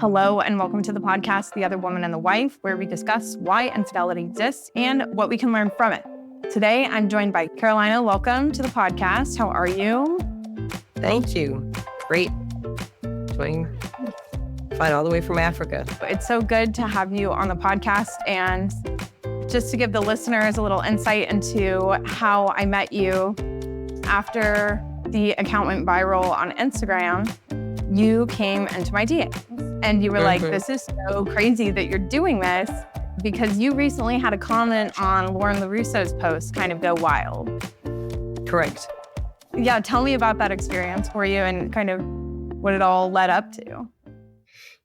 Hello, and welcome to the podcast, The Other Woman and the Wife, where we discuss why infidelity exists and what we can learn from it. Today, I'm joined by Carolina. Welcome to the podcast. How are you? Thank you. Great. Doing fine all the way from Africa. It's so good to have you on the podcast. And just to give the listeners a little insight into how I met you, after the account went viral on Instagram, you came into my DMs and you were like, this is so crazy that you're doing this, because you recently had a comment on Lauren LaRusso's post, Kind of Go Wild. Correct. Yeah, tell me about that experience for you and kind of what it all led up to.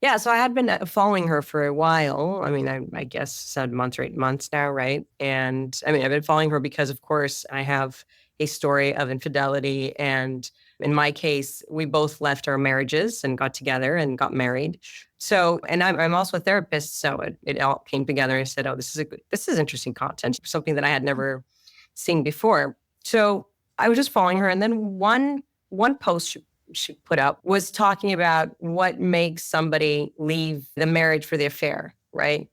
Yeah, so I had been following her for a while. I mean, I guess 7 months or 8 months now, right? And I mean, I've been following her because, of course, I have a story of infidelity. And in my case, we both left our marriages and got together and got married. So, and I'm also a therapist, so it all came together. I said, oh, this is interesting content, something that I had never seen before. So I was just following her. And then one post she put up was talking about what makes somebody leave the marriage for the affair, right?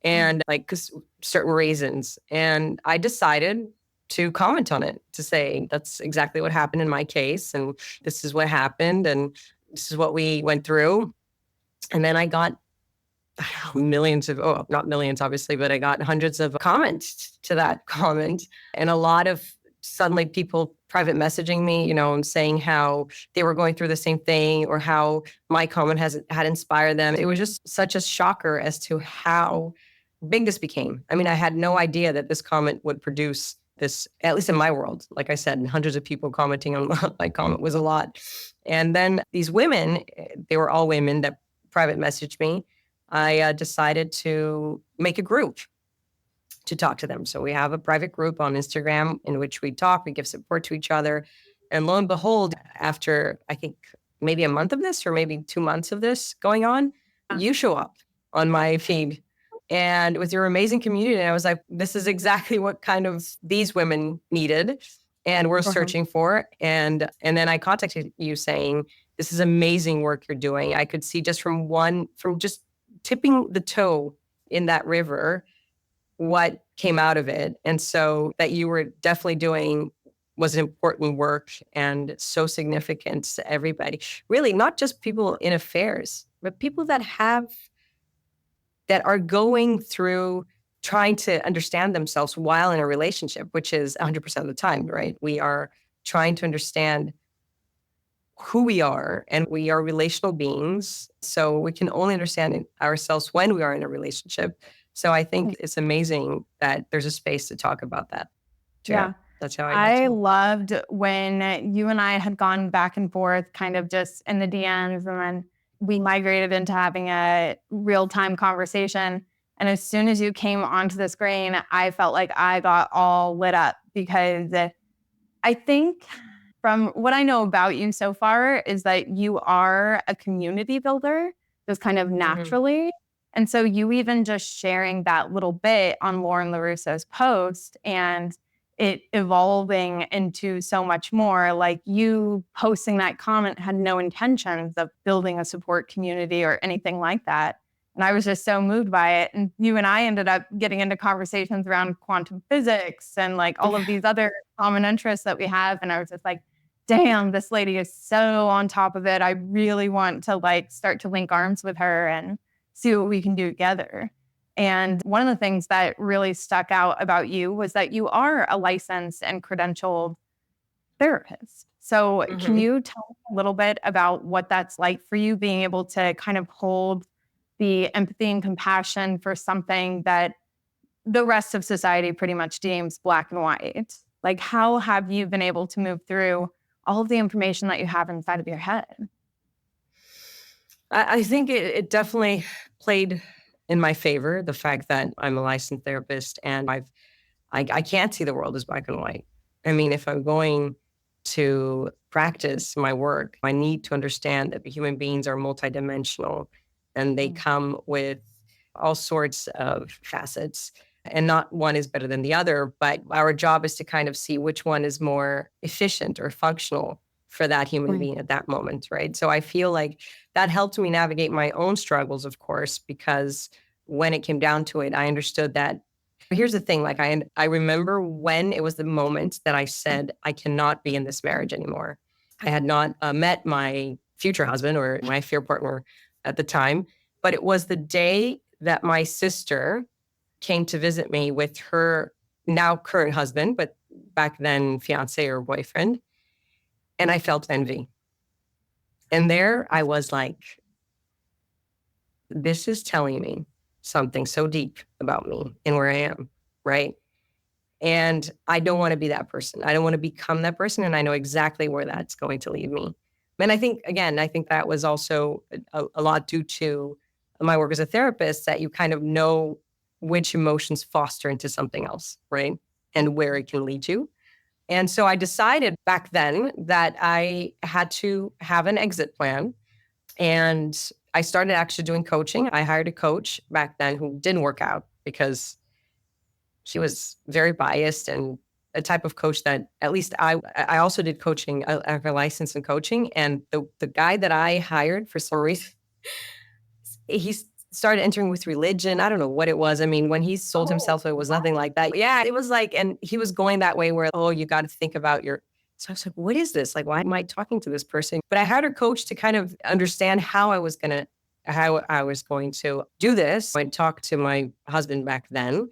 And like certain reasons. And I decided to comment on it, to say that's exactly what happened in my case, and this is what happened, and this is what we went through. And then I got millions of, not millions, obviously, but I got hundreds of comments to that comment, and a lot of suddenly people private messaging me, and saying how they were going through the same thing or how my comment had inspired them. It was just such a shocker as to how big this became. I mean, I had no idea that this comment would produce this, at least in my world. Like I said, hundreds of people commenting on my comment was a lot. And then these women, they were all women that private messaged me. I decided to make a group to talk to them. So we have a private group on Instagram in which we talk, we give support to each other. And lo and behold, after I think maybe a month of this or maybe 2 months of this going on, you show up on my feed and with your amazing community. And I was like, this is exactly what kind of these women needed and we're searching for. And then I contacted you saying, this is amazing work you're doing. I could see just from just tipping the toe in that river, what came out of it. And so that you were definitely doing was an important work and so significant to everybody. Really, not just people in affairs, but people that are going through trying to understand themselves while in a relationship, which is 100% of the time, right? We are trying to understand who we are, and we are relational beings. So we can only understand ourselves when we are in a relationship. So I think it's amazing that there's a space to talk about that. Yeah. That's how I loved when you and I had gone back and forth kind of just in the DMs, and then we migrated into having a real-time conversation. And as soon as you came onto the screen, I felt like I got all lit up, because I think from what I know about you so far is that you are a community builder, just kind of naturally. And so you even just sharing that little bit on Lauren LaRusso's post and it evolving into so much more, like you posting that comment had no intentions of building a support community or anything like that. And I was just so moved by it. And you and I ended up getting into conversations around quantum physics and like all of these other common interests that we have. And I was just like, damn, this lady is so on top of it. I really want to like start to link arms with her and see what we can do together. And one of the things that really stuck out about you was that you are a licensed and credentialed therapist. So can you tell me a little bit about what that's like for you, being able to kind of hold the empathy and compassion for something that the rest of society pretty much deems black and white? Like, how have you been able to move through all of the information that you have inside of your head? I think it definitely played in my favor, the fact that I'm a licensed therapist and I can't see the world as black and white. I mean, if I'm going to practice my work, I need to understand that the human beings are multidimensional and they come with all sorts of facets. And not one is better than the other, but our job is to kind of see which one is more efficient or functional for that human being at that moment, right? So I feel like that helped me navigate my own struggles, of course, because when it came down to it, I understood that. Here's the thing, like I remember when it was the moment that I said, I cannot be in this marriage anymore. I had not met my future husband or my affair partner at the time, but it was the day that my sister came to visit me with her now current husband, but back then fiance or boyfriend. And I felt envy. And there I was like, this is telling me something so deep about me and where I am, right? And I don't want to be that person. I don't want to become that person. And I know exactly where that's going to lead me. And I think, again, I think that was also a lot due to my work as a therapist, that you kind of know which emotions foster into something else, right? And where it can lead you. And so I decided back then that I had to have an exit plan. And I started actually doing coaching. I hired a coach back then who didn't work out because she was very biased and a type of coach that at least I also did coaching. I have a license in coaching. And the guy that I hired, for some reason, he started entering with religion. I don't know what it was. I mean, when he sold himself, it was nothing like that. Yeah, it was like, and he was going that way where, oh, you got to think about your. So I was like, what is this? Like, why am I talking to this person? But I hired a coach to kind of understand how I was going to do this. I talked to my husband back then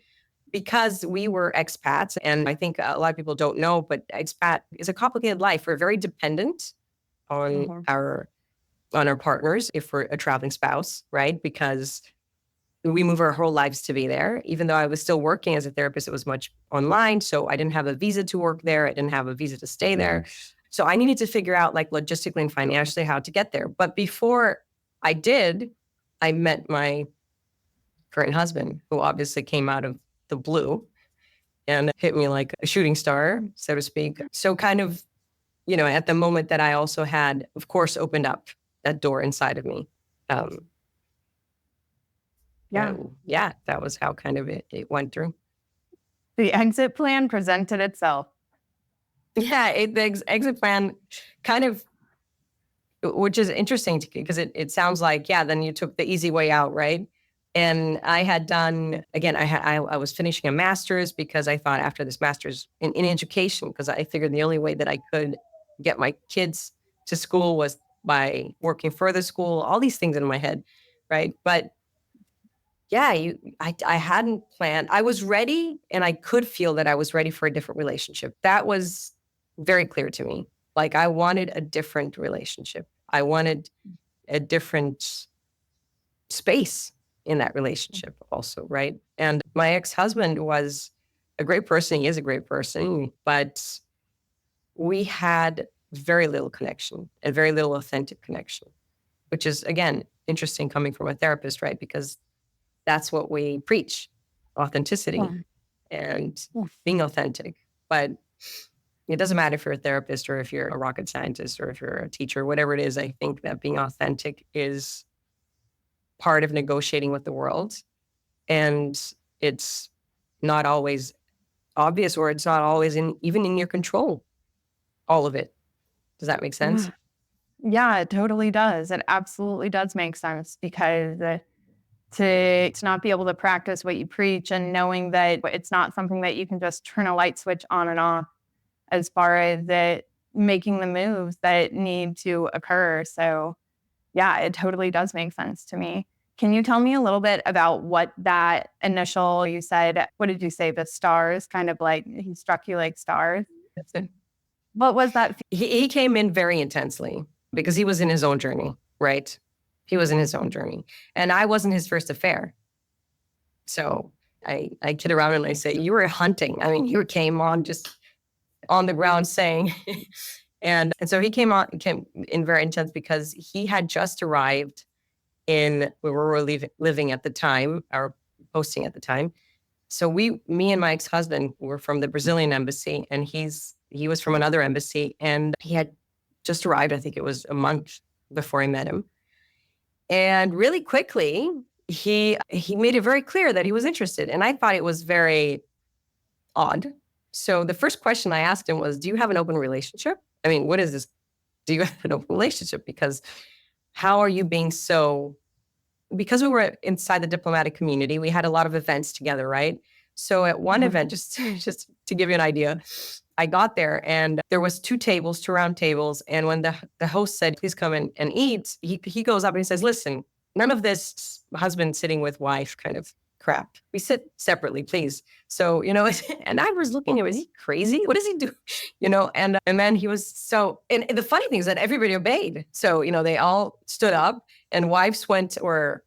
because we were expats. And I think a lot of people don't know, but expat is a complicated life. We're very dependent on our partners if we're a traveling spouse, right? Because we move our whole lives to be there. Even though I was still working as a therapist, it was much online. So I didn't have a visa to work there. I didn't have a visa to stay there. So I needed to figure out, like, logistically and financially how to get there. But before I did, I met my current husband, who obviously came out of the blue and hit me like a shooting star, so to speak. So kind of, at the moment that I also had, of course, opened up that door inside of me. Yeah, that was how kind of it went through. The exit plan presented itself. Yeah, the exit plan kind of, which is interesting because it sounds like, yeah, then you took the easy way out, right? And I had done, again, I was finishing a master's because I thought after this master's in education, because I figured the only way that I could get my kids to school was by working further school, all these things in my head, right? But yeah, I hadn't planned. I was ready, and I could feel that I was ready for a different relationship. That was very clear to me. Like, I wanted a different relationship. I wanted a different space in that relationship also, right? And my ex-husband was a great person. He is a great person, but we had very little connection, a very little authentic connection, which is, again, interesting coming from a therapist, right? Because that's what we preach, authenticity and being authentic. But it doesn't matter if you're a therapist or if you're a rocket scientist or if you're a teacher, whatever it is. I think that being authentic is part of negotiating with the world. And it's not always obvious, or it's not always even in your control, all of it. Does that make sense? Yeah, it totally does. It absolutely does make sense, because to not be able to practice what you preach, and knowing that it's not something that you can just turn a light switch on and off, as far as making the moves that need to occur. So yeah, it totally does make sense to me. Can you tell me a little bit about what that initial, you said, what did you say, the stars, kind of like he struck you like stars? That's it. What was that? He came in very intensely because he was in his own journey, right? He was in his own journey. And I wasn't his first affair. So I kid around and I say, you were hunting. I mean, you came on just on the ground saying, and so he came in very intense because he had just arrived in where we were living at the time, or posting at the time. So me and my ex-husband were from the Brazilian embassy, and he was from another embassy, and he had just arrived. I think it was a month before I met him. And really quickly, he made it very clear that he was interested. And I thought it was very odd. So the first question I asked him was, do you have an open relationship? I mean, what is this? Do you have an open relationship? Because how are you being so, because we were inside the diplomatic community, we had a lot of events together, right? So at one event, just to give you an idea, I got there and there was two round tables. And when the host said, please come in and eat, he goes up and he says, listen, none of this husband sitting with wife kind of crap. We sit separately, please. So, and I was looking at him, is he crazy? What does he do? And then he was and the funny thing is that everybody obeyed. So, they all stood up and wives went, or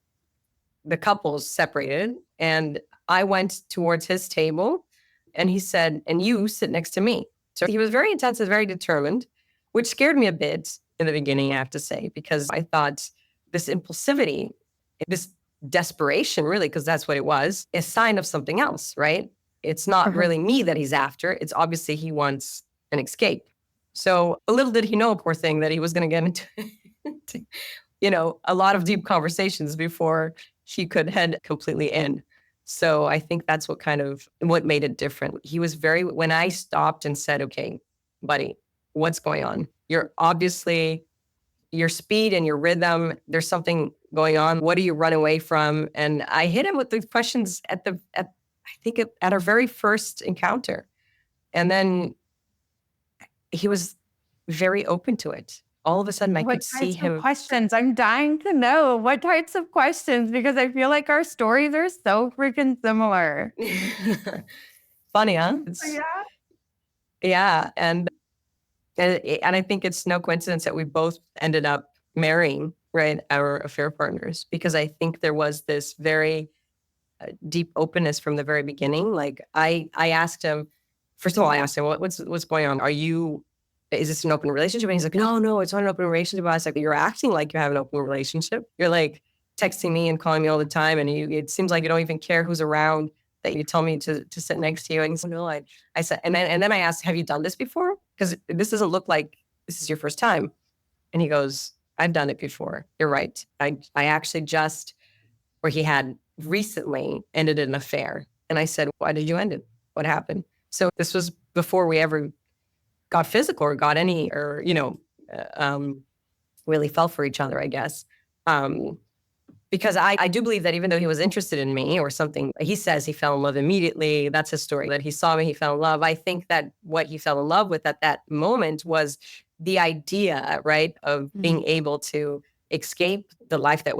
the couples separated, and I went towards his table and he said, and you sit next to me. So he was very intense and very determined, which scared me a bit in the beginning, I have to say, because I thought this impulsivity, this desperation, really, because that's what it was, is a sign of something else, right? It's not really me that he's after. It's obviously he wants an escape. So a little did he know, poor thing, that he was going to get into, a lot of deep conversations before he could head completely in. So I think that's what made it different. He was when I stopped and said, okay, buddy, what's going on? You're obviously, your speed and your rhythm, there's something going on. What do you run away from? And I hit him with the questions at our very first encounter. And then he was very open to it. All of a sudden, I could see him. What types of questions? I'm dying to know what types of questions, because I feel like our stories are so freaking similar. Funny, huh? Yeah. Yeah. And I think it's no coincidence that we both ended up marrying, right, our affair partners, because I think there was this very deep openness from the very beginning. Like I asked him, first of all, what's going on? Is this an open relationship? And he's like, no, it's not an open relationship. I was like, you're acting like you have an open relationship. You're like texting me and calling me all the time. And it seems like you don't even care who's around, that you tell me to sit next to you. And he said, no, I said, and then I asked, have you done this before? Because this doesn't look like this is your first time. And he goes, I've done it before. You're right. I actually he had recently ended an affair. And I said, why did you end it? What happened? So this was before we ever got physical or got any, or, really fell for each other, I guess. Because I do believe that even though he was interested in me or something, he says he fell in love immediately. That's his story, that he saw me, he fell in love. I think that what he fell in love with at that moment was the idea, right, of being able to escape the life that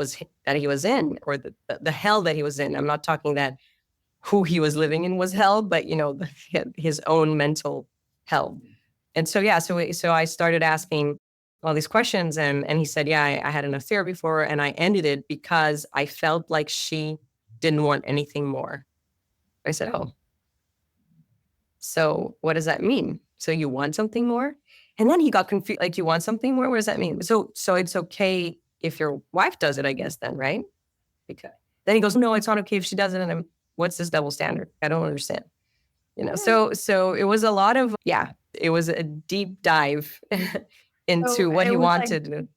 he was in, or the hell that he was in. I'm not talking that who he was living in was hell, but, his own mental hell. And so, yeah, so I started asking all these questions, and he said, yeah, I had an affair before, and I ended it because I felt like she didn't want anything more. I said, oh, so what does that mean? So you want something more? And then he got confused, like, you want something more? What does that mean? So it's okay if your wife does it, I guess, then, right? Because then he goes, no, it's not okay if she does it. And what's this double standard? I don't understand. So it was a lot of, it was a deep dive into what he wanted.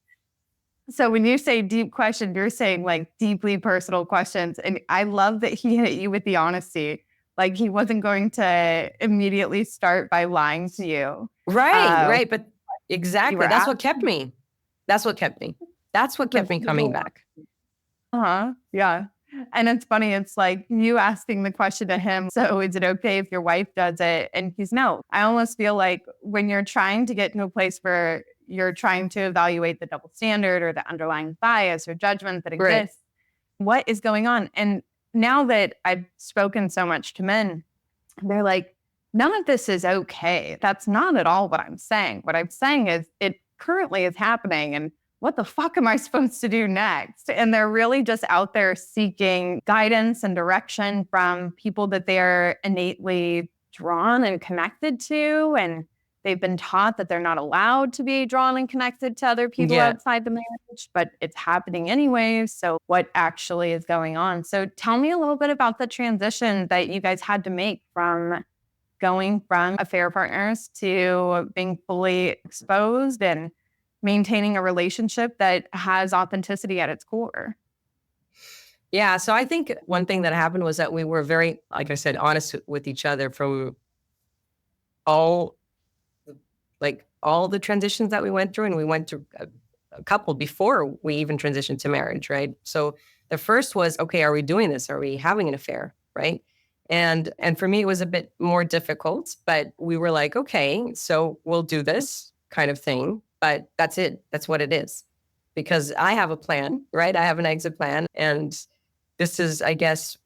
So when you say deep question, you're saying like deeply personal questions. And I love that he hit you with the honesty. Like he wasn't going to immediately start by lying to you. Right. But exactly. That's what kept me. That's what kept me coming back. Yeah. And it's funny, it's like you asking the question to him, so is it okay if your wife does it? And he's no. I almost feel like when you're trying to get to a place where you're trying to evaluate the double standard or the underlying bias or judgment that exists, what is going on? And now that I've spoken so much to men, they're like, none of this is okay. That's not at all what I'm saying. What I'm saying is it currently is happening, and what the fuck am I supposed to do next? And they're really just out there seeking guidance and direction from people that they're innately drawn and connected to. And they've been taught that they're not allowed to be drawn and connected to other people outside the marriage, but it's happening anyways. So what actually is going on? So tell me a little bit about the transition that you guys had to make from going from affair partners to being fully exposed and maintaining a relationship that has authenticity at its core. Yeah. So I think one thing that happened was that we were very, like I said, honest with each other from all the transitions that we went through. And we went through a couple before we even transitioned to marriage, right? So the first was, okay, are we doing this? Are we having an affair, right? And for me, it was a bit more difficult, but we were like, okay, so we'll do this kind of thing, but that's it. That's what it is. Because I have a plan, right? I have an exit plan. And this is, I guess,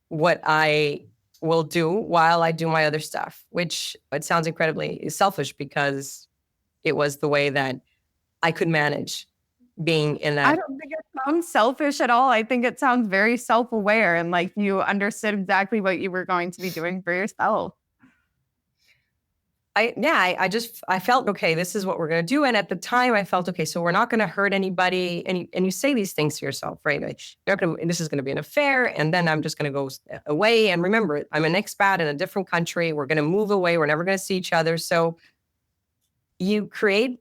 what I will do while I do my other stuff, which it sounds incredibly selfish because it was the way that I could manage being in I that. don't think it sounds selfish at all. I think it sounds very self-aware and like you understood exactly what you were going to be doing for yourself. I felt, okay, this is what we're going to do. And at the time I felt, okay, so we're not going to hurt anybody. And you say these things to yourself, right? Like, this is going to be an affair. And then I'm just going to go away. And remember, I'm an expat in a different country. We're going to move away. We're never going to see each other. So you create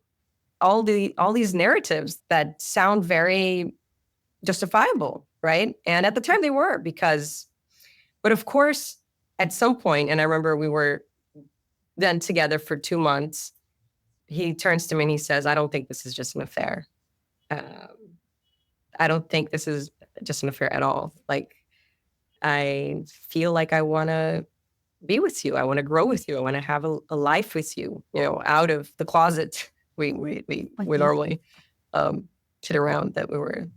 all these narratives that sound very justifiable, right? And at the time they were, but of course, at some point, and I remember we were then together for 2 months, he turns to me and he says, I don't think this is just an affair. I don't think this is just an affair at all. Like, I feel like I want to be with you. I want to grow with you. I want to have a life with you, out of the closet. We normally kid around that we were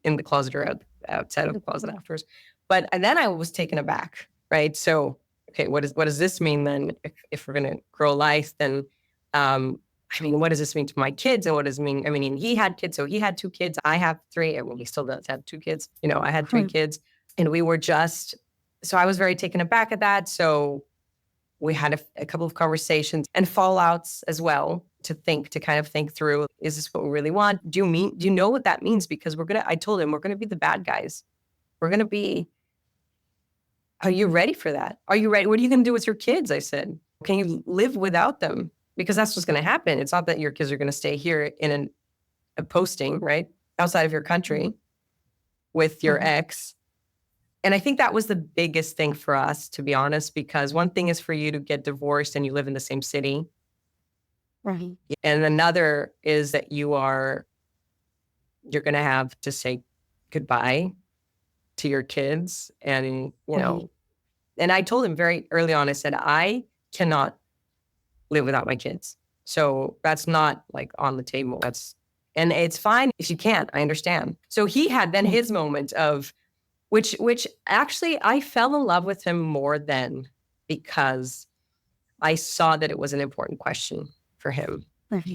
in the closet or outside of the closet afterwards. But and then I was taken aback, right? So, okay, what does this mean then? If we're gonna grow life, then what does this mean to my kids? And what does it mean? I mean, he had kids, so he had 2 kids. I have 3. Well, he still does have 2 kids. I had 3 kids, and we were just. So I was very taken aback at that. So we had a couple of conversations and fallouts as well to kind of think through, is this what we really want? Do you know what that means? Because I told him, we're going to be the bad guys. We're going to be, are you ready for that? Are you ready? What are you going to do with your kids? I said, can you live without them? Because that's what's going to happen. It's not that your kids are going to stay here in a posting, right? Outside of your country with your ex. And I think that was the biggest thing for us, to be honest, because one thing is for you to get divorced and you live in the same city. Right. And another is that you're going to have to say goodbye to your kids. And, and I told him very early on, I said, I cannot live without my kids. So that's not like on the table. And it's fine if you can't, I understand. So he had then his moment of, which actually I fell in love with him more then because I saw that it was an important question for him.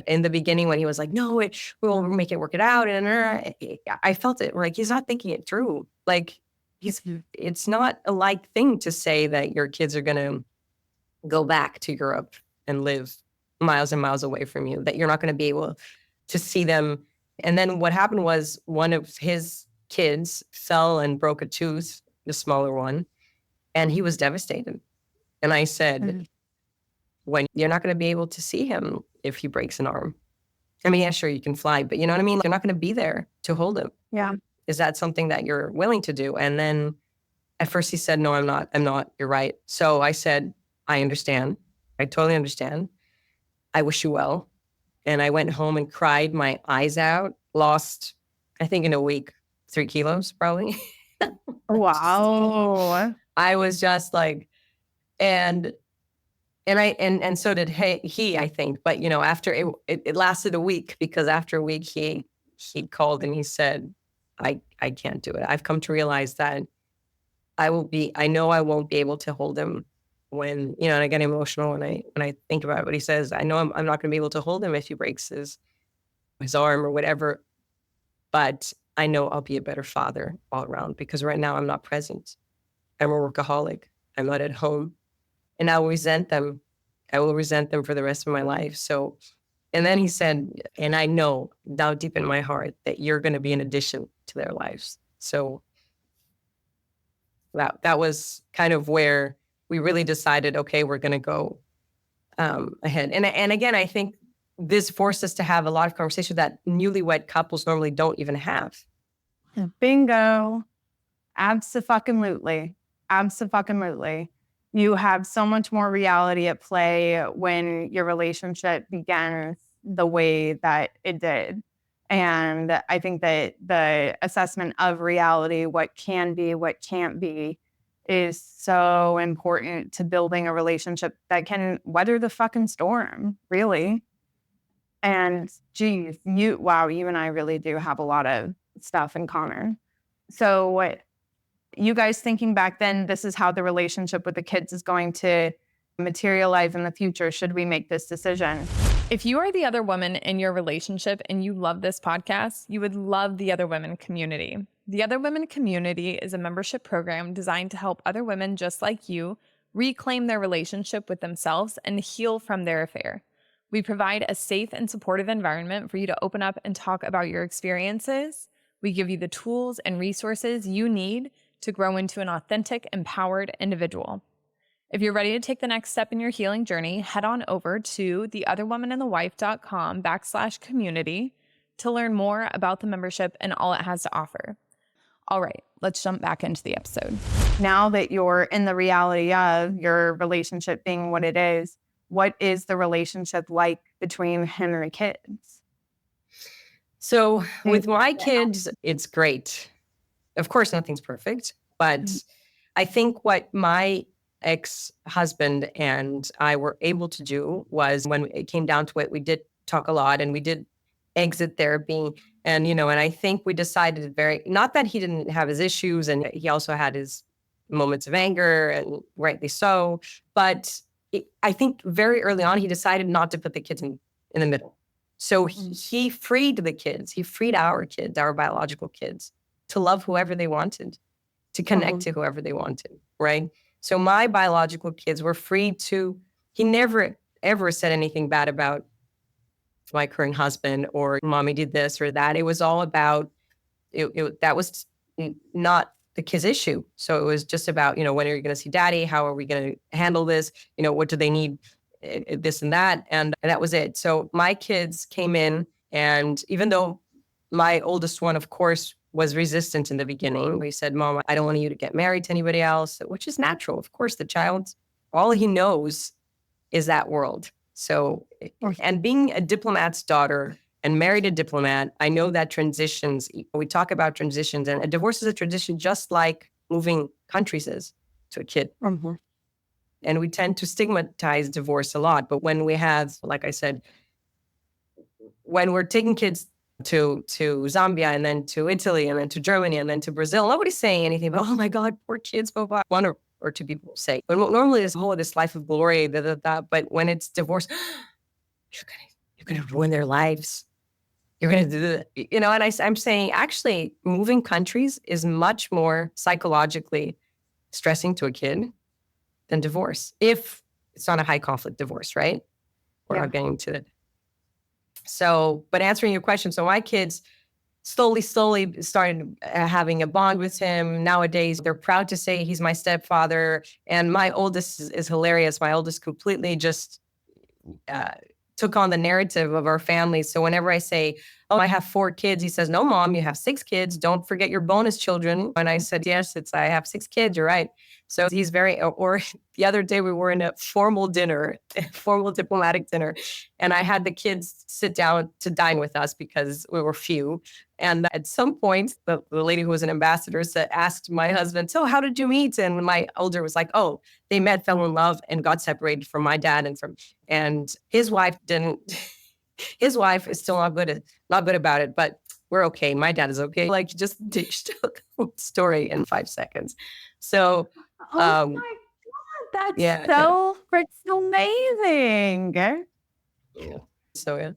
In the beginning when he was like, no, we'll make it work it out. And I felt it like, he's not thinking it through. Like it's not a light thing to say that your kids are going to go back to Europe and live miles and miles away from you, that you're not going to be able to see them. And then what happened was one of his kids fell and broke a tooth, the smaller one, and he was devastated. And I said, when you're not going to be able to see him if he breaks an arm. I mean, yeah, sure, you can fly, but you know what I mean? Like, you're not going to be there to hold him. Yeah. Is that something that you're willing to do? And then at first he said, no, I'm not, you're right. So I said, I understand. I totally understand. I wish you well. And I went home and cried my eyes out, lost, I think in a week, 3 kilos probably. Wow. I was just like, and so did he, I think. But, after it lasted a week, because after a week he called and he said, I can't do it. I've come to realize that I know I won't be able to hold him when, and I get emotional when I think about it. But he says, I know I'm not going to be able to hold him if he breaks his arm or whatever. But I know I'll be a better father all around, because right now I'm not present. I'm a workaholic. I'm not at home. And I will resent them. I will resent them for the rest of my life. So, and then he said, and I know down deep in my heart that you're going to be an addition to their lives. So that was kind of where we really decided, okay, we're going to go ahead. And again, I think this forced us to have a lot of conversations that newlywed couples normally don't even have. Bingo. Abso-fucking-lutely. Abso-fucking-lutely. You have so much more reality at play when your relationship begins the way that it did. And I think that the assessment of reality, what can be, what can't be, is so important to building a relationship that can weather the fucking storm, really. And geez, you and I really do have a lot of stuff in common. So what you guys thinking back then, this is how the relationship with the kids is going to materialize in the future should we make this decision. If you are the other woman in your relationship and you love this podcast, you would love the Other Women community. The Other Women community is a membership program designed to help other women just like you reclaim their relationship with themselves and heal from their affair. We provide a safe and supportive environment for you to open up and talk about your experiences. We give you the tools and resources you need to grow into an authentic, empowered individual. If you're ready to take the next step in your healing journey, head on over to theotherwomanandthewife.com/community to learn more about the membership and all it has to offer. All right, let's jump back into the episode. Now that you're in the reality of your relationship being what it is, what is the relationship like between him and the kids? So with my kids, it's great. Of course, nothing's perfect, but I think what my ex-husband and I were able to do was, when it came down to it, we did talk a lot and we did exit therapy. And, and I think we decided not that he didn't have his issues, and he also had his moments of anger, and rightly so. But I think very early on, he decided not to put the kids in the middle. So he freed the kids. He freed our kids, our biological kids, to love whoever they wanted, to connect to whoever they wanted, right? So my biological kids were free to, he never, ever said anything bad about my current husband or mommy did this or that. It was all about, that was not the kids' issue. So it was just about, when are you going to see daddy? How are we going to handle this? What do they need? This and that. And that was it. So my kids came in, and even though my oldest one, of course, was resistant in the beginning. We said, Mom, I don't want you to get married to anybody else, which is natural. Of course, the child, all he knows is that world. So, and being a diplomat's daughter and married a diplomat, I know that transitions, we talk about transitions, and a divorce is a transition just like moving countries is to a kid. And we tend to stigmatize divorce a lot. But when we have, like I said, when we're taking kids to Zambia and then to Italy and then to Germany and then to Brazil, nobody's saying anything about, oh my God, poor kids, blah, blah. One or two people say. But normally it's this life of glory, but when it's divorce, you're gonna ruin their lives. You're gonna do that, and I'm saying, actually, moving countries is much more psychologically stressing to a kid than divorce, if it's not a high conflict divorce, right? We're not getting to it. So, but answering your question, so my kids slowly started having a bond with him. Nowadays, they're proud to say he's my stepfather. And my oldest is hilarious. My oldest completely just took on the narrative of our family. So whenever I say, oh, I have 4 kids, he says, no, Mom, you have 6 kids. Don't forget your bonus children. And I said, yes, I have 6 kids. You're right. So he's or the other day we were in a formal diplomatic dinner, and I had the kids sit down to dine with us because we were few. And at some point, the lady who was an ambassador asked my husband, so how did you meet? And my older was like, oh, they met, fell in love, and got separated from my dad and his wife didn't. His wife is still not good about it, but we're okay. My dad is okay. Like, just ditched the whole story in 5 seconds. So, oh my God, that's so amazing. Yeah. So, yeah.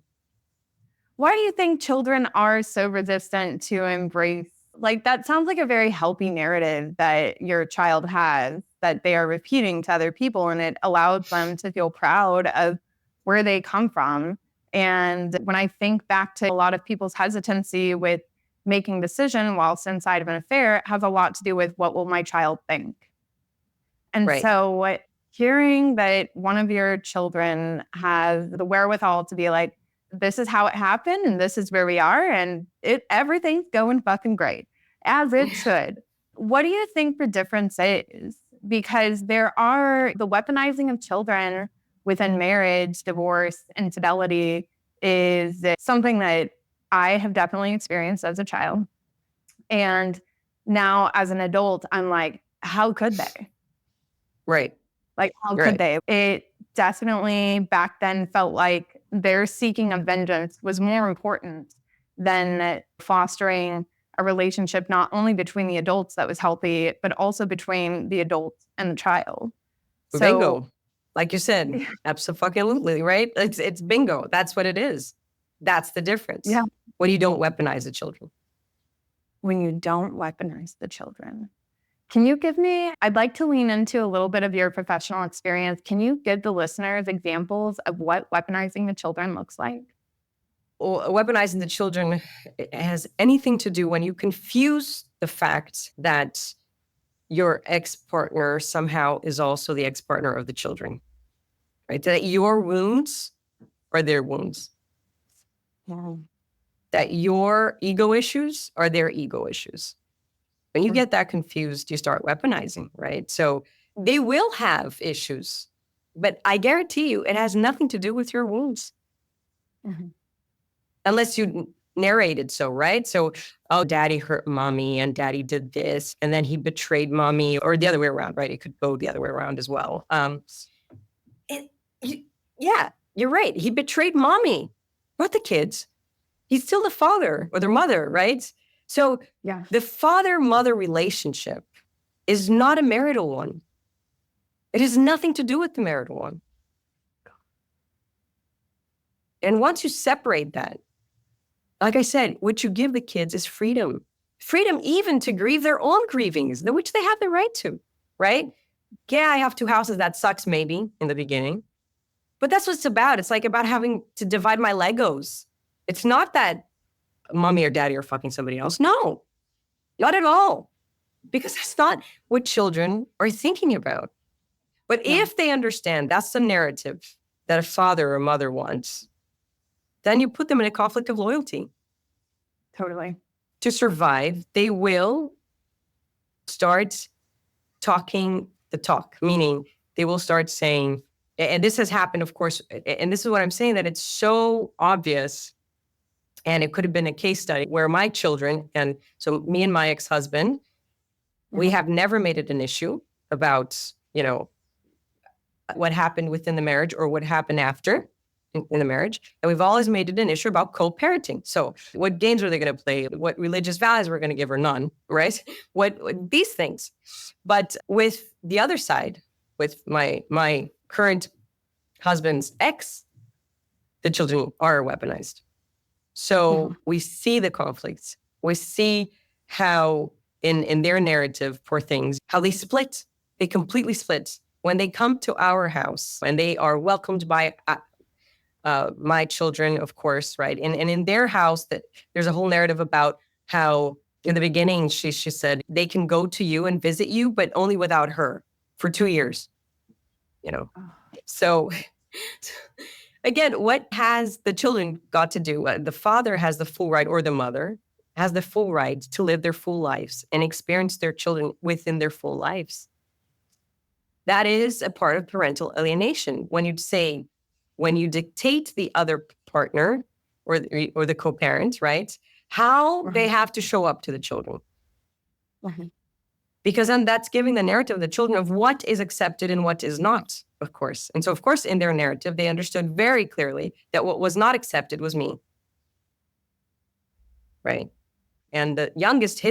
Why do you think children are so resistant to embrace? Like, that sounds like a very healthy narrative that your child has, that they are repeating to other people, and it allows them to feel proud of where they come from. And when I think back to a lot of people's hesitancy with making decision whilst inside of an affair, it has a lot to do with, what will my child think? And so hearing that one of your children has the wherewithal to be like, this is how it happened and this is where we are, and everything's going fucking great, as it should. What do you think the difference is? Because there are the weaponizing of children within marriage, divorce, infidelity is something that I have definitely experienced as a child. And now as an adult, I'm like, how could they? Right. Like, how You're could right. they? It definitely back then felt like their seeking of vengeance was more important than fostering a relationship not only between the adults that was healthy, but also between the adult and the child. So Bingo. Like you said, absolutely, right? It's bingo. That's what it is. That's the difference. yeah, When you don't weaponize the children. when you don't weaponize the children. Can you give me, I'd like to lean into a little bit of your professional experience. Can you give the listeners examples of what weaponizing the children looks like? Weaponizing the children has anything to do when you confuse the fact that your ex-partner somehow is also the ex-partner of the children, right? That your wounds are their wounds. Yeah. That your ego issues are their ego issues. When you get that confused, you start weaponizing, right? So they will have issues, but I guarantee you it has nothing to do with your wounds. Mm-hmm. Unless you narrated so, right? So, oh, daddy hurt mommy and daddy did this and then he betrayed mommy, or the other way around, right? It could go the other way around as well. It, yeah, you're right. He betrayed mommy, not the kids. He's still the father or their mother, right? So Yeah. the father-mother relationship is not a marital one. It has nothing to do with the marital one. And once you separate that, like I said, what you give the kids is freedom. Freedom even to grieve their own grievings, which they have the right to, right? Yeah, I have two houses. That sucks maybe in the beginning. But that's what it's about. It's like about having to divide my Legos. It's not that mommy or daddy are fucking somebody else. No, not at all. Because that's not what children are thinking about. But if they understand that's the narrative that a father or mother wants, then you put them in a conflict of loyalty. Totally. To survive, they will start talking the talk, meaning they will start saying, and this has happened, of course, and this is what I'm saying, that it's so obvious. And it could have been a case study where my children, and so me and my ex-husband, we have never made it an issue about, what happened within the marriage or what happened after in the marriage. And we've always made it an issue about co-parenting. So what games are they going to play? What religious values we're going to give or none, right? What these things. But with the other side, with my current husband's ex, the children are weaponized. So we see the conflicts. We see how in their narrative, poor things, how they split. They completely split. When they come to our house and they are welcomed by my children, of course, right? And in their house, that there's a whole narrative about how in the beginning, she said, they can go to you and visit you, but only without her for 2 years, So again, what has the children got to do? The father has the full right, or the mother has the full right to live their full lives and experience their children within their full lives. That is a part of parental alienation. When you dictate the other partner or the co-parent, right, how they have to show up to the children. Because then that's giving the narrative of the children of what is accepted and what is not, of course. And so, of course, in their narrative, they understood very clearly that what was not accepted was me. Right? And his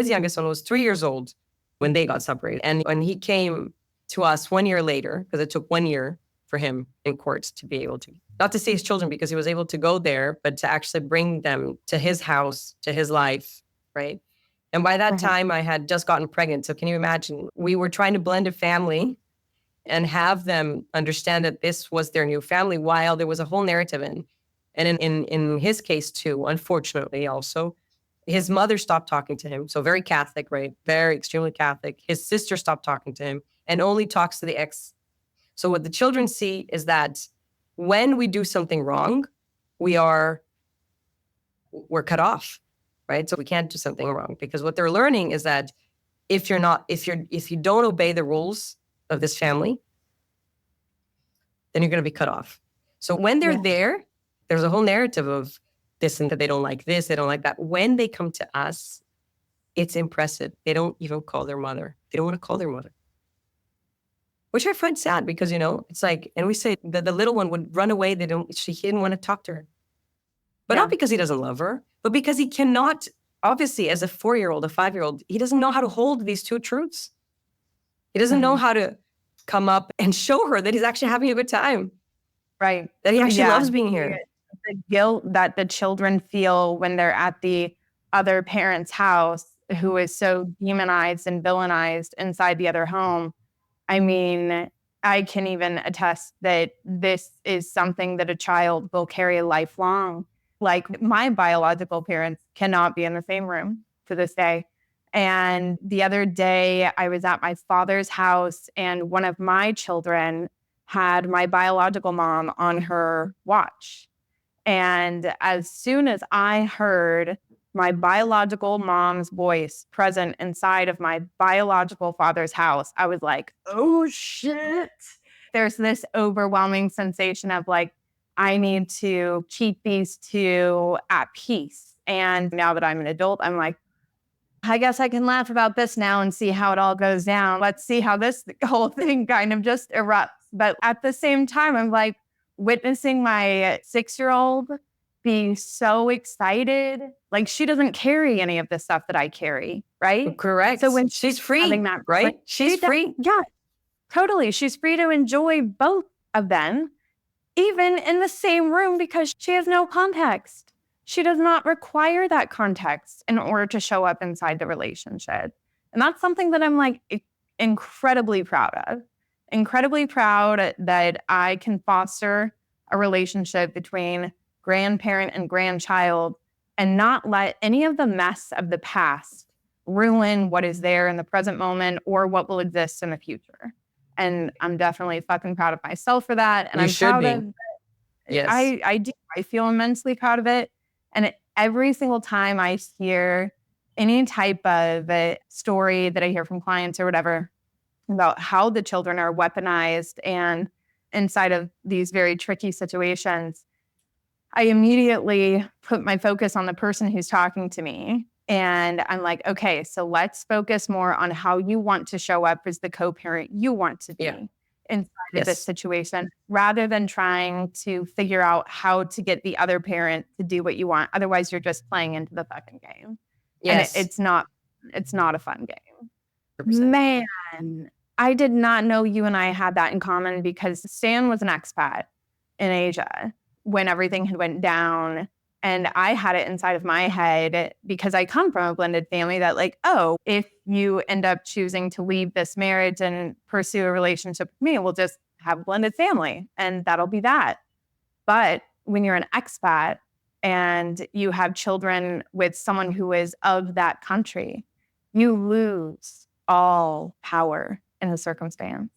youngest son was 3 years old when they got separated. And when he came to us 1 year later, because it took 1 year for him in court to be able to, not to see his children because he was able to go there, but to actually bring them to his house, to his life, right? And by that time, I had just gotten pregnant. So can you imagine? We were trying to blend a family and have them understand that this was their new family while there was a whole narrative in. And in his case, too, unfortunately, also, his mother stopped talking to him. So very Catholic, right? Very extremely Catholic. His sister stopped talking to him and only talks to the ex. So what the children see is that when we do something wrong, we're cut off, right? So we can't do something wrong, because what they're learning is that if you don't obey the rules of this family, then you're going to be cut off. So when they're there's a whole narrative of this and that. They don't like this. They don't like that. When they come to us, it's impressive. They don't even call their mother. They don't want to call their mother. Which I find sad because, it's like, and we say that the little one would run away. He didn't want to talk to her. But not because he doesn't love her, but because he cannot, obviously, as a 4-year-old, a 5-year-old, he doesn't know how to hold these two truths. He doesn't know how to come up and show her that he's actually having a good time. Right. That he actually loves being here. The guilt that the children feel when they're at the other parent's house who is so demonized and villainized inside the other home. I mean, I can even attest that this is something that a child will carry lifelong. Like, my biological parents cannot be in the same room to this day. And the other day I was at my father's house and one of my children had my biological mom on her watch. And as soon as I heard my biological mom's voice present inside of my biological father's house, I was like, oh shit. There's this overwhelming sensation of like, I need to keep these two at peace. And now that I'm an adult, I'm like, I guess I can laugh about this now and see how it all goes down. Let's see how this whole thing kind of just erupts. But at the same time, I'm like witnessing my 6-year-old be so excited. Like, she doesn't carry any of the stuff that I carry, right? Correct. So when she's free, having that, right? She's free. Yeah, totally. She's free to enjoy both of them, even in the same room, because she has no context. She does not require that context in order to show up inside the relationship. And that's something that I'm like incredibly proud of. Incredibly proud that I can foster a relationship between grandparent and grandchild and not let any of the mess of the past ruin what is there in the present moment or what will exist in the future. And I'm definitely fucking proud of myself for that. And I'm proud of Yes. I do. I feel immensely proud of it. And every single time I hear any type of a story that I hear from clients or whatever about how the children are weaponized and inside of these very tricky situations, I immediately put my focus on the person who's talking to me. And I'm like, okay, so let's focus more on how you want to show up as the co-parent you want to be inside of this situation, rather than trying to figure out how to get the other parent to do what you want. Otherwise, you're just playing into the fucking game. Yes. And it's not a fun game. 100%. Man, I did not know you and I had that in common, because Stan was an expat in Asia when everything had went down. And I had it inside of my head because I come from a blended family that like, oh, if you end up choosing to leave this marriage and pursue a relationship with me, we'll just have a blended family and that'll be that. But when you're an expat and you have children with someone who is of that country, you lose all power in the circumstance.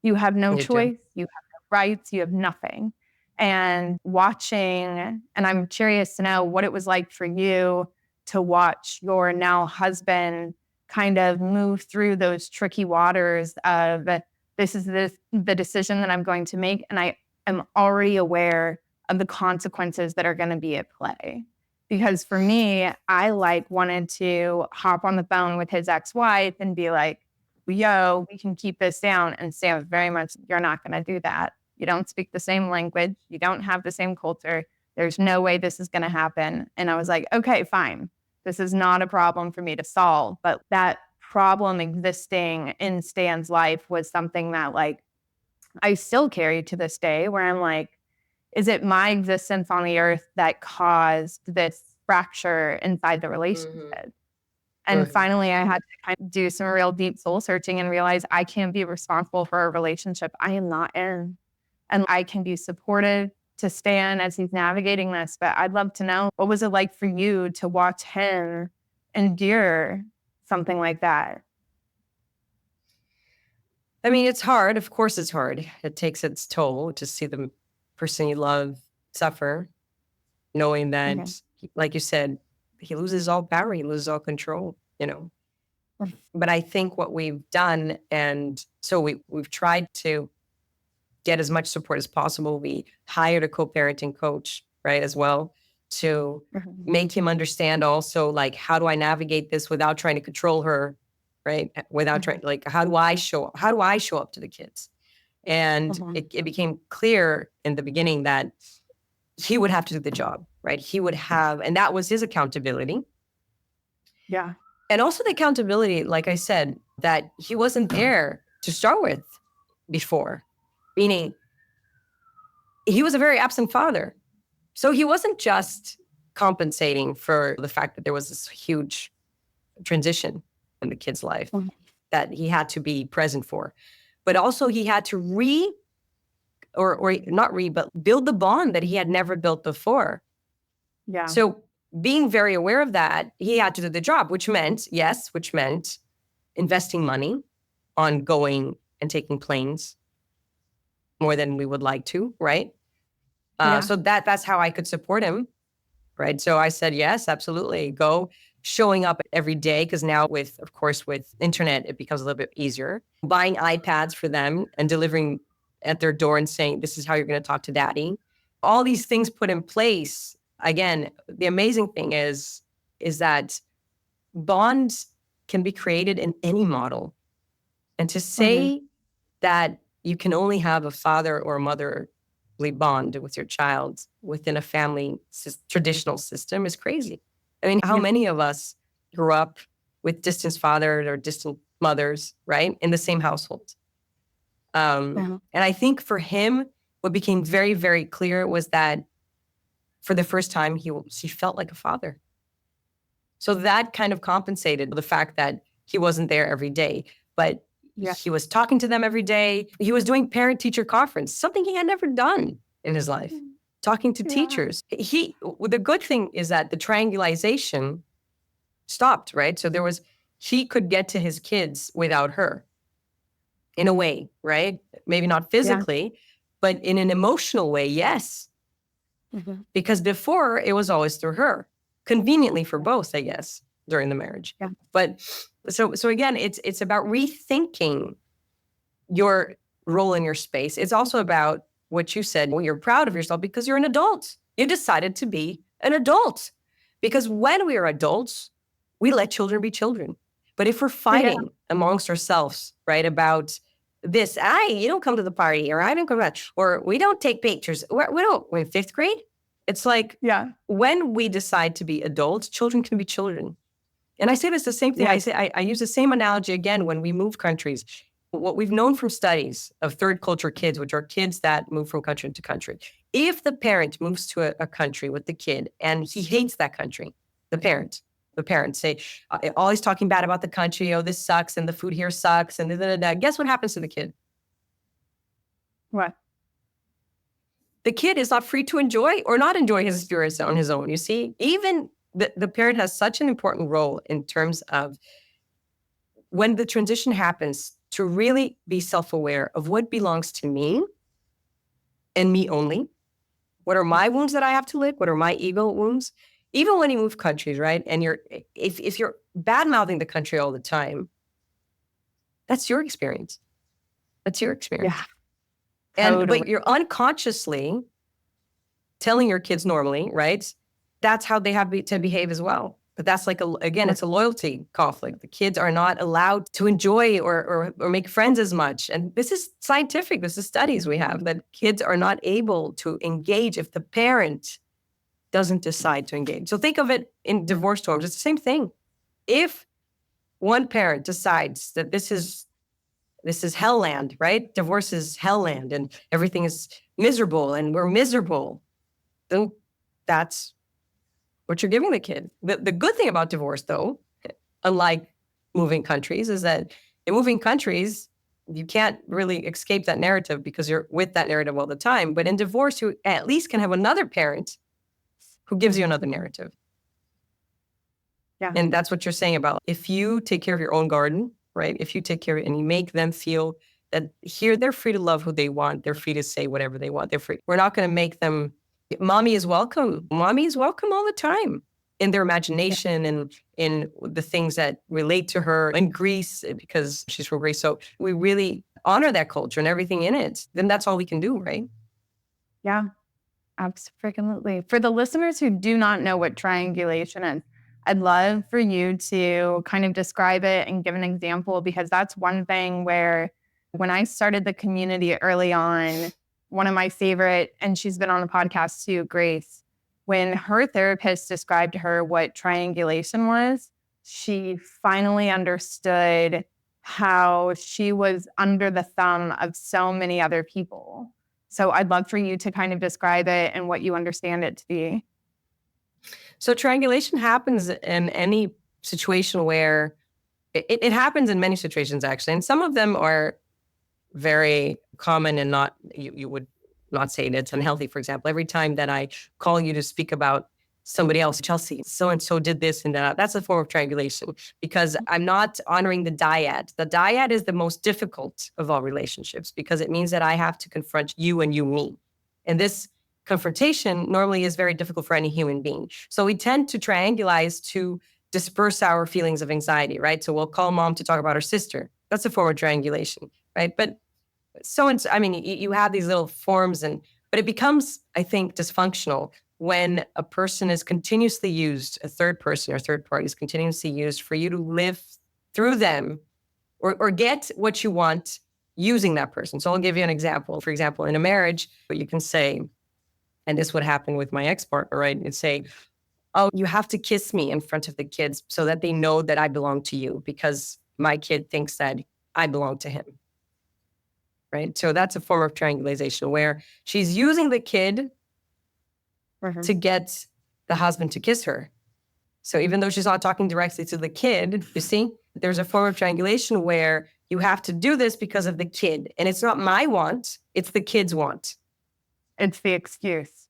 You have no choice. You have no rights. You have nothing. And watching, and I'm curious to know what it was like for you to watch your now husband kind of move through those tricky waters of this is the decision that I'm going to make. And I am already aware of the consequences that are going to be at play. Because for me, I wanted to hop on the phone with his ex-wife and be like, yo, we can keep this down. And Sam, very much, you're not going to do that. You don't speak the same language. You don't have the same culture. There's no way this is going to happen. And I was like, okay, fine. This is not a problem for me to solve. But that problem existing in Stan's life was something that I still carry to this day, where I'm like, is it my existence on the earth that caused this fracture inside the relationship? And finally, I had to kind of do some real deep soul searching and realize I can't be responsible for a relationship I am not in. And I can be supportive to Stan as he's navigating this. But I'd love to know, what was it like for you to watch him endure something like that? I mean, it's hard. Of course it's hard. It takes its toll to see the person you love suffer, knowing that, like you said, he loses all power, he loses all control, But I think what we've done, and so we've tried to get as much support as possible. We hired a co-parenting coach, right, as well, to Mhm. make him understand also, like, how do I navigate this without trying to control her, right? Without trying, like, how do I show up to the kids? And Mhm. it became clear in the beginning that he would have to do the job, right? He would have, and that was his accountability. Yeah. And also the accountability, like I said, that he wasn't there to start with before, meaning he was a very absent father. So he wasn't just compensating for the fact that there was this huge transition in the kid's life Mhm. that he had to be present for, but also he had to or not but build the bond that he had never built before. Yeah. So being very aware of that, he had to do the job, which meant investing money on going and taking planes more than we would like to, right? Yeah. So that's how I could support him, right? So I said, yes, absolutely. Go, showing up every day, because now of course, with internet, it becomes a little bit easier. Buying iPads for them and delivering at their door and saying, this is how you're going to talk to daddy. All these things put in place. Again, the amazing thing is that bonds can be created in any model. And to Mhm. say that you can only have a father or a motherly bond with your child within a family traditional system is crazy. I mean, how Yeah. many of us grew up with distant fathers or distant mothers, right, in the same household? Yeah. And I think for him, what became very, very clear was that for the first time, he felt like a father. So that kind of compensated the fact that he wasn't there every day, but Yeah. he was talking to them every day. He was doing parent-teacher conference, something he had never done in his life, talking to Yeah. teachers. The good thing is that the triangulation stopped, right? So he could get to his kids without her in a way, right? Maybe not Yeah. physically, but in an emotional way, yes. Mhm. Because before it was always through her, conveniently for both, I guess, during the marriage. Yeah. But so again, it's about rethinking your role in your space. It's also about what you said. Well, you're proud of yourself because you're an adult. You decided to be an adult. Because when we are adults, we let children be children. But if we're Yeah. fighting amongst ourselves, right, about this, you don't come to the party, or I don't come back, or we don't take pictures. We're in fifth grade. It's like Yeah. when we decide to be adults, children can be children. And I say this the same thing. Yeah. I use the same analogy again when we move countries. What we've known from studies of third culture kids, which are kids that move from country to country, if the parent moves to a country with the kid and he hates that country, the parents say, always talking bad about the country, oh, this sucks, and the food here sucks, and da, da, da, da. Guess what happens to the kid? What? The kid is not free to enjoy or not enjoy his experience on his own. You see, even the parent has such an important role in terms of when the transition happens to really be self-aware of what belongs to me and me only. What are my wounds that I have to lick? What are my ego wounds? Even when you move countries, right? And if you're bad mouthing the country all the time, that's your experience. That's your experience. Yeah. But Totally. you're unconsciously telling your kids normally, right? That's how they have to behave as well. But that's again, it's a loyalty conflict. The kids are not allowed to enjoy or make friends as much. And this is scientific. This is studies we have that kids are not able to engage if the parent doesn't decide to engage. So think of it in divorce terms. It's the same thing. If one parent decides that this is hell land, right? Divorce is hell land and everything is miserable and we're miserable, then that's what you're giving the kid. The good thing about divorce, though, unlike moving countries, is that in moving countries, you can't really escape that narrative because you're with that narrative all the time. But in divorce, you at least can have another parent who gives you another narrative. Yeah. And that's what you're saying about if you take care of your own garden, right? If you take care of it and you make them feel that here they're free to love who they want, they're free to say whatever they want, they're free. We're not going to make them. Mommy is welcome. Mommy is welcome all the time in their imagination and in the things that relate to her in Greece because she's from Greece. So we really honor that culture and everything in it. Then that's all we can do, right? Yeah. Absolutely. For the listeners who do not know what triangulation is, I'd love for you to kind of describe it and give an example, because that's one thing where when I started the community early on, one of my favorite, and she's been on the podcast too, Grace, when her therapist described to her what triangulation was, she finally understood how she was under the thumb of so many other people. So I'd love for you to kind of describe it and what you understand it to be. So triangulation happens in any situation where it happens in many situations, actually. And some of them are very common and not, you would not say it's unhealthy. For example, every time that I call you to speak about somebody else, Chelsea, so-and-so did this and that, that's a form of triangulation, because I'm not honoring the dyad. The dyad is the most difficult of all relationships because it means that I have to confront you and you me. And this confrontation normally is very difficult for any human being. So we tend to triangulize to disperse our feelings of anxiety, right? So we'll call mom to talk about her sister. That's a form of triangulation, right? But I mean, you have these little forms, but it becomes, I think, dysfunctional when a person is continuously used, a third person or third party is continuously used for you to live through them or get what you want using that person. So I'll give you an example. For example, in a marriage, what you can say, and this would happen with my ex-partner, right? You'd say, oh, you have to kiss me in front of the kids so that they know that I belong to you because my kid thinks that I belong to him. Right? So that's a form of triangulation where she's using the kid to get the husband to kiss her. So even though she's not talking directly to the kid, you see, there's a form of triangulation where you have to do this because of the kid. And it's not my want, it's the kid's want. It's the excuse.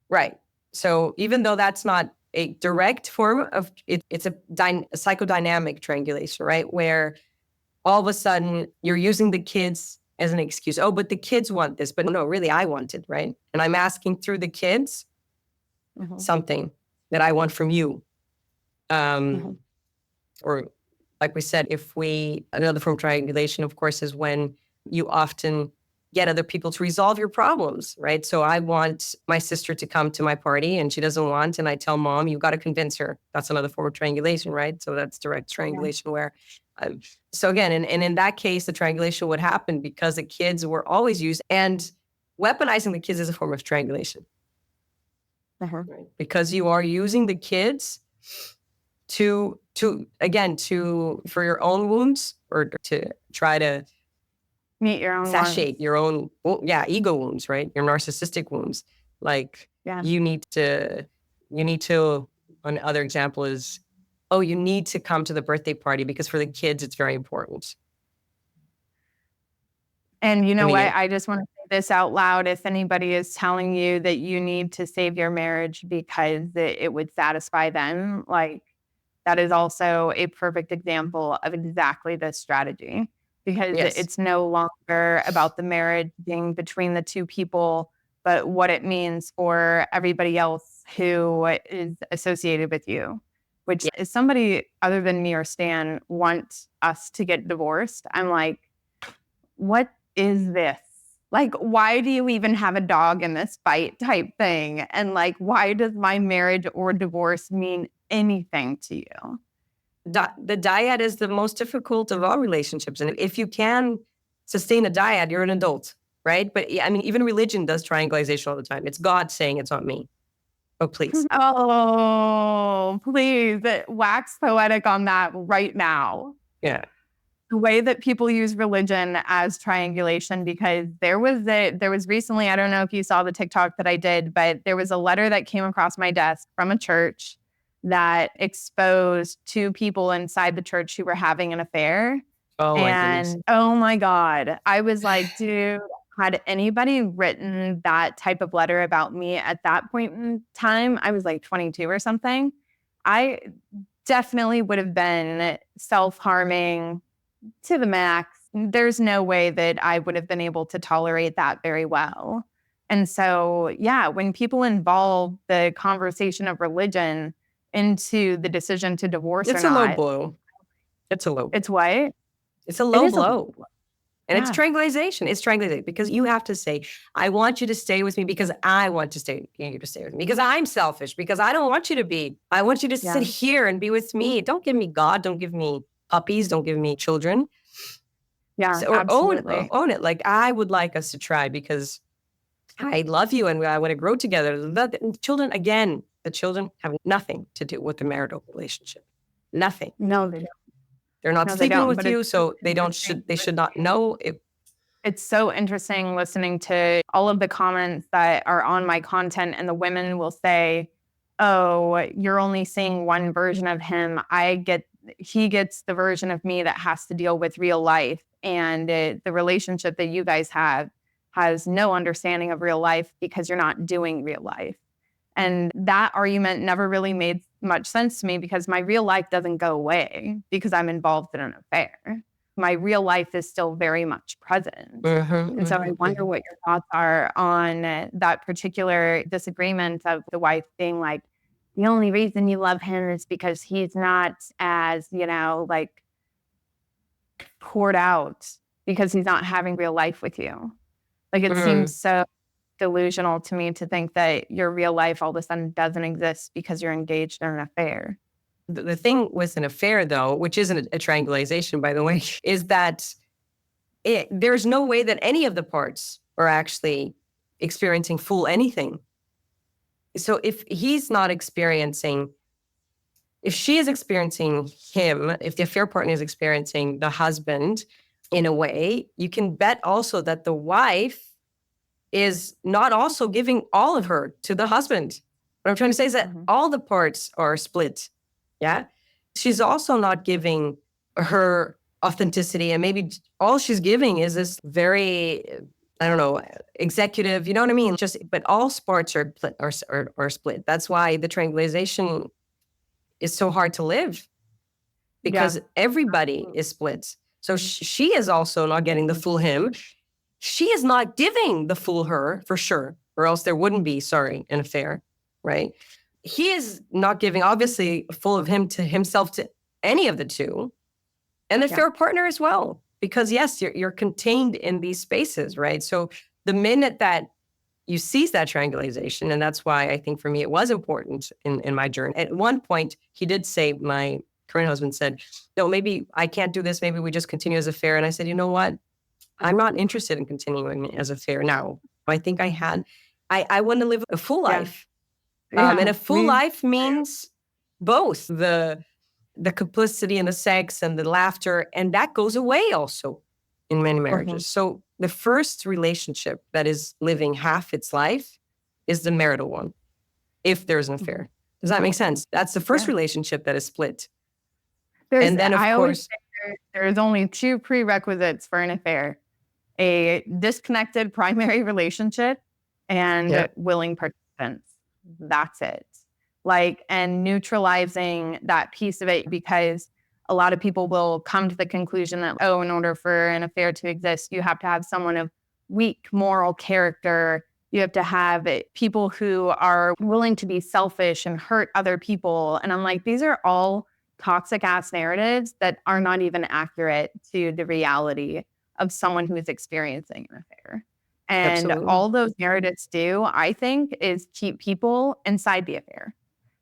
Right. So even though that's not a direct form of it, it's a psychodynamic triangulation, right? Where all of a sudden you're using the kids as an excuse. Oh, but the kids want this. But no, really, I want it, right? And I'm asking through the kids something that I want from you. Or like we said, another form of triangulation, of course, is when you often get other people to resolve your problems, right? So I want my sister to come to my party and she doesn't want, and I tell mom, you got to convince her. That's another form of triangulation, right? So that's direct triangulation where, so again, and in that case, the triangulation would happen because the kids were always used, and weaponizing the kids is a form of triangulation. Right? Because you are using the kids for your own wounds or to try to meet your own satiate your own, ego wounds, right? Your narcissistic wounds. Like you need to, another example is, oh, you need to come to the birthday party because for the kids, it's very important. And you know what? I just want to say this out loud. If anybody is telling you that you need to save your marriage because it would satisfy them, like that is also a perfect example of exactly this strategy. Because it's no longer about the marriage being between the two people, but what it means for everybody else who is associated with you, which is somebody other than me or Stan wants us to get divorced. I'm like, what is this? Like, why do you even have a dog in this fight type thing? And like, why does my marriage or divorce mean anything to you? The dyad is the most difficult of all relationships. And if you can sustain a dyad, you're an adult, right? But I mean, even religion does triangulation all the time. It's God saying it's not me. Oh, please. Oh, please. Wax poetic on that right now. Yeah. The way that people use religion as triangulation, because there was recently, I don't know if you saw the TikTok that I did, but there was a letter that came across my desk from a church that exposed two people inside the church who were having an affair. Oh, and oh my God, I was like, dude, had anybody written that type of letter about me at that point in time? I was like 22 or something. I definitely would have been self-harming to the max. There's no way that I would have been able to tolerate that very well. And so, when people involve the conversation of religion into the decision to divorce it's or a not. low blow. It's a low blow. It's what? It's a low blow. And it's triangulation. It's triangulation because you have to say, I want you to stay with me because I want you to stay with me because I'm selfish, because I don't want you to be. I want you to sit here and be with me. Don't give me God. Don't give me puppies. Don't give me children. Yeah, Or absolutely. own it. Like, I would like us to try because I love you and I want to grow together. The children have nothing to do with the marital relationship. Nothing. No, they don't. They're not No, they sleeping don't. with But you, it's so interesting. they should not know it. It's so interesting listening to all of the comments that are on my content, and the women will say, "Oh, you're only seeing one version of him. He gets the version of me that has to deal with real life, and the relationship that you guys have has no understanding of real life because you're not doing real life." And that argument never really made much sense to me because my real life doesn't go away because I'm involved in an affair. My real life is still very much present. And so I wonder what your thoughts are on that particular disagreement of the wife being like, the only reason you love him is because he's not as, like poured out because he's not having real life with you. Like it seems so delusional to me to think that your real life all of a sudden doesn't exist because you're engaged in an affair. The thing with an affair, though, which isn't a triangulation, by the way, is that there's no way that any of the parts are actually experiencing full anything. So if he's not experiencing, if she is experiencing him, if the affair partner is experiencing the husband in a way, you can bet also that the wife is not also giving all of her to the husband. What I'm trying to say is that all the parts are split. Yeah. She's also not giving her authenticity, and maybe all she's giving is this very, I don't know, executive, you know what I mean? But all parts are split. That's why the triangulation is so hard to live, because everybody is split. So she is also not getting the full him. She is not giving the full her, for sure, or else there wouldn't be, an affair, right? He is not giving, obviously, full of him to himself, to any of the two, and the affair partner as well. Because yes, you're contained in these spaces, right? So the minute that you seize that triangulation, and that's why I think for me it was important in my journey. At one point, he did say, my current husband said, no, maybe I can't do this. Maybe we just continue as affair. And I said, you know what? I'm not interested in continuing as affair now. I think I want to live a full life. And a full life means both the complicity and the sex and the laughter, and that goes away also in many marriages. So the first relationship that is living half its life is the marital one, if there's an affair. Does that make sense? That's the first relationship that is split. And then, of course, there's only two prerequisites for an affair: a disconnected primary relationship and willing participants. That's it. And neutralizing that piece of it, because a lot of people will come to the conclusion that, in order for an affair to exist, you have to have someone of weak moral character. You have to have people who are willing to be selfish and hurt other people. And I'm like, these are all toxic ass narratives that are not even accurate to the reality of someone who is experiencing an affair. And all those narratives do, I think, is keep people inside the affair.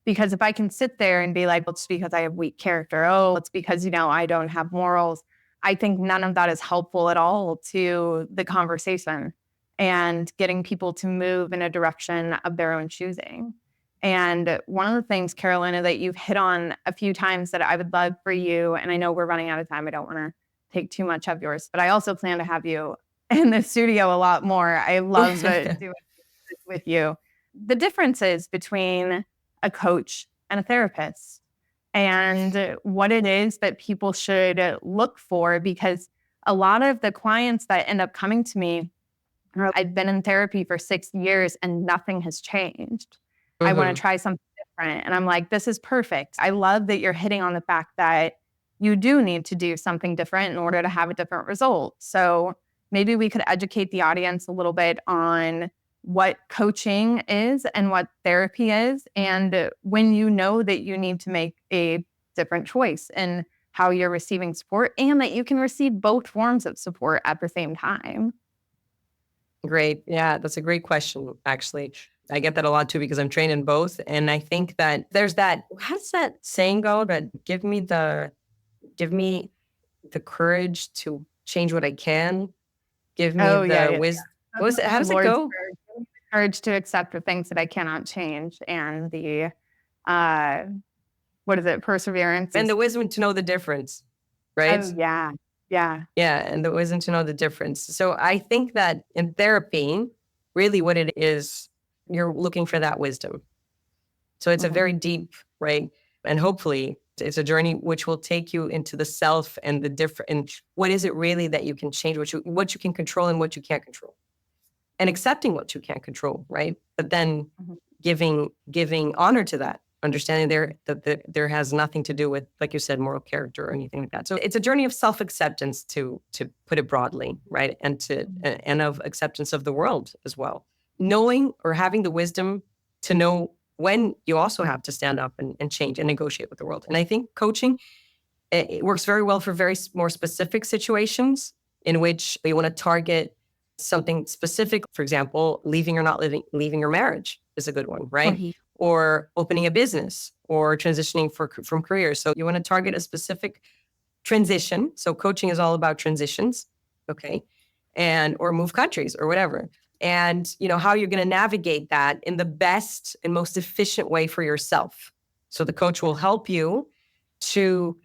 Because if I can sit there and be like, well, it's because I have weak character. Oh, it's because, I don't have morals. I think none of that is helpful at all to the conversation and getting people to move in a direction of their own choosing. And one of the things, Carolina, that you've hit on a few times that I would love for you, and I know we're running out of time, I don't want to take too much of yours, but I also plan to have you in the studio a lot more. I love doing this with you. The differences between a coach and a therapist, and what it is that people should look for, because a lot of the clients that end up coming to me are, I've been in therapy for 6 years and nothing has changed. I want to try something different. And I'm like, this is perfect. I love that you're hitting on the fact that you do need to do something different in order to have a different result. So maybe we could educate the audience a little bit on what coaching is and what therapy is, and when you know that you need to make a different choice, and how you're receiving support and that you can receive both forms of support at the same time. Great. Yeah, that's a great question, actually. I get that a lot too because I'm trained in both. And I think that there's that, how does that saying go? That give me the courage to change what I can. Give me Oh, yeah, the yeah. wisdom. That's How the does it Lord's go? Prayer. Give me the courage to accept the things that I cannot change, and the uh, what is it? Perseverance And is. the wisdom to know the difference, Oh, right? yeah, yeah. Yeah, and the wisdom to know the difference. So I think that in therapy, really what it is, you're looking for that wisdom. So it's a Mhm. very deep, right? And hopefully it's a journey which will take you into the self and the different, and what is it really that you can change, what you can control and what you can't control, and accepting what you can't control, right? But then Mhm. giving honor to that, understanding there has nothing to do with, like you said, moral character or anything like that. So it's a journey of self-acceptance, to put it broadly, right? And of acceptance of the world as well. Knowing or having the wisdom to know when you also have to stand up and change and negotiate with the world. And I think coaching, it works very well for more specific situations in which you want to target something specific. For example, leaving or not leaving your marriage is a good one, right? Mhm. Or opening a business or transitioning from careers. So you want to target a specific transition. So coaching is all about transitions, okay? And or move countries or whatever. And how you're going to navigate that in the best and most efficient way for yourself. So the coach will help you to.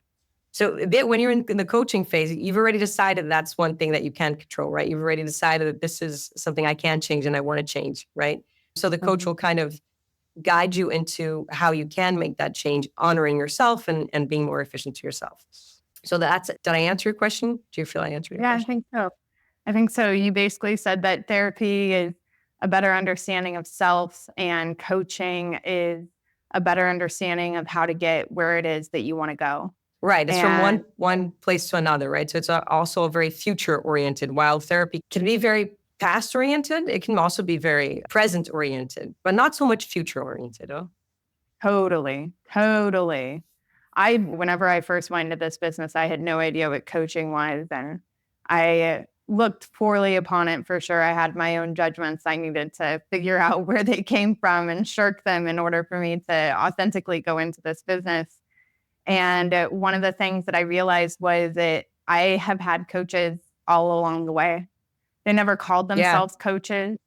So when you're in the coaching phase, you've already decided that's one thing that you can control, right? You've already decided that this is something I can change and I want to change, right? So the coach will kind of guide you into how you can make that change, honoring yourself and being more efficient to yourself. So did I answer your question? Do you feel I answered your Yeah, I question? think so. I think so. You basically said that therapy is a better understanding of self, and coaching is a better understanding of how to get where it is that you want to go. Right. It's from And one place to another, right? So it's also a very future oriented, while therapy can be very past oriented. It can also be very present oriented, but not so much future oriented. Oh, totally, totally. Whenever I first went into this business, I had no idea what coaching was, and I looked poorly upon it for sure. I had my own judgments. I needed to figure out where they came from and shirk them in order for me to authentically go into this business. And one of the things that I realized was that I have had coaches all along the way. They never called yeah. themselves coaches,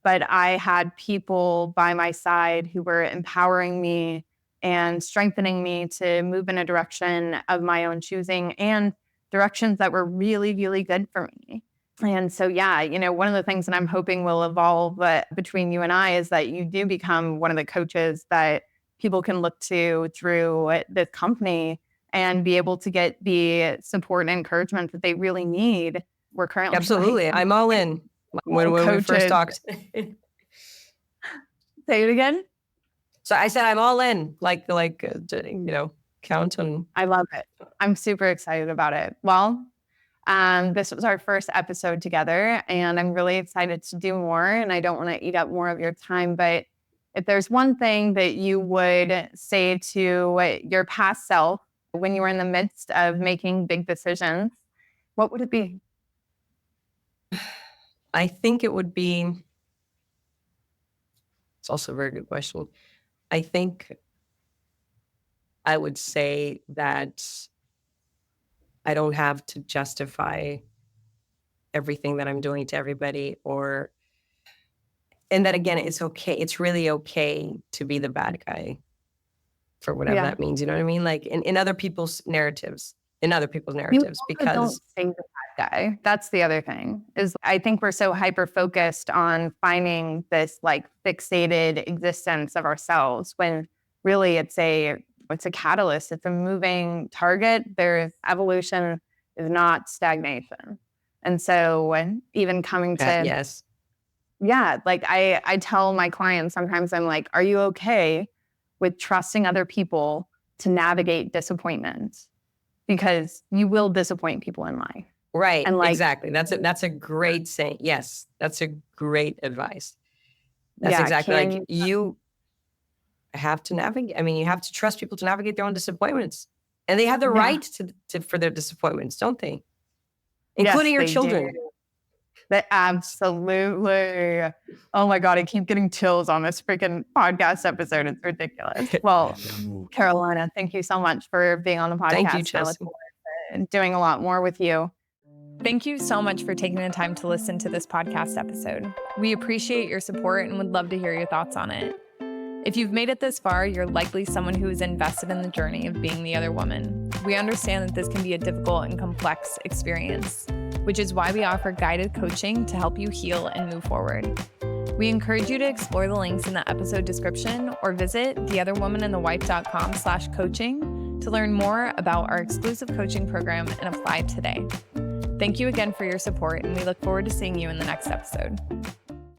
but I had people by my side who were empowering me and strengthening me to move in a direction of my own choosing, and directions that were really, really good for me. And so, yeah, one of the things that I'm hoping will evolve between you and I is that you do become one of the coaches that people can look to through this company and be able to get the support and encouragement that they really need. We're currently Absolutely. I'm all in. When we first coaches. talked. Say it again. So I said I'm all in. Count on. I love it. I'm super excited about it. Well, this was our first episode together, and I'm really excited to do more. And I don't want to eat up more of your time, but if there's one thing that you would say to your past self when you were in the midst of making big decisions, what would it be? I think it would be. It's also a very good question. I think I would say that I don't have to justify everything that I'm doing to everybody, and that again, it's okay. It's really okay to be the bad guy for whatever Yeah. that means. You know what I mean? Like in other people's narratives, You also don't because say the bad guy. That's the other thing, is I think we're so hyper focused on finding this like fixated existence of ourselves when really it's a catalyst. It's a moving target. There's evolution is not stagnation. And so when even coming to, yes, yeah, like I tell my clients sometimes, I'm like, are you okay with trusting other people to navigate disappointment? Because you will disappoint people in life. right, And like, exactly. That's a great saying. Yes, that's a great advice. That's yeah, exactly like you have to navigate. I mean, you have to trust people to navigate their own disappointments. And they have the Yeah. right for their disappointments, don't they? Including your Yes, they children. do. Absolutely. Oh my God, I keep getting chills on this freaking podcast episode. It's ridiculous. Well, Carolina, thank you so much for being on the podcast. Thank you, I look Chelsea. forward to doing a lot more with you. Thank you so much for taking the time to listen to this podcast episode. We appreciate your support and would love to hear your thoughts on it. If you've made it this far, you're likely someone who is invested in the journey of being the other woman. We understand that this can be a difficult and complex experience, which is why we offer guided coaching to help you heal and move forward. We encourage you to explore the links in the episode description or visit theotherwomanandthewife.com/coaching to learn more about our exclusive coaching program and apply today. Thank you again for your support, and we look forward to seeing you in the next episode.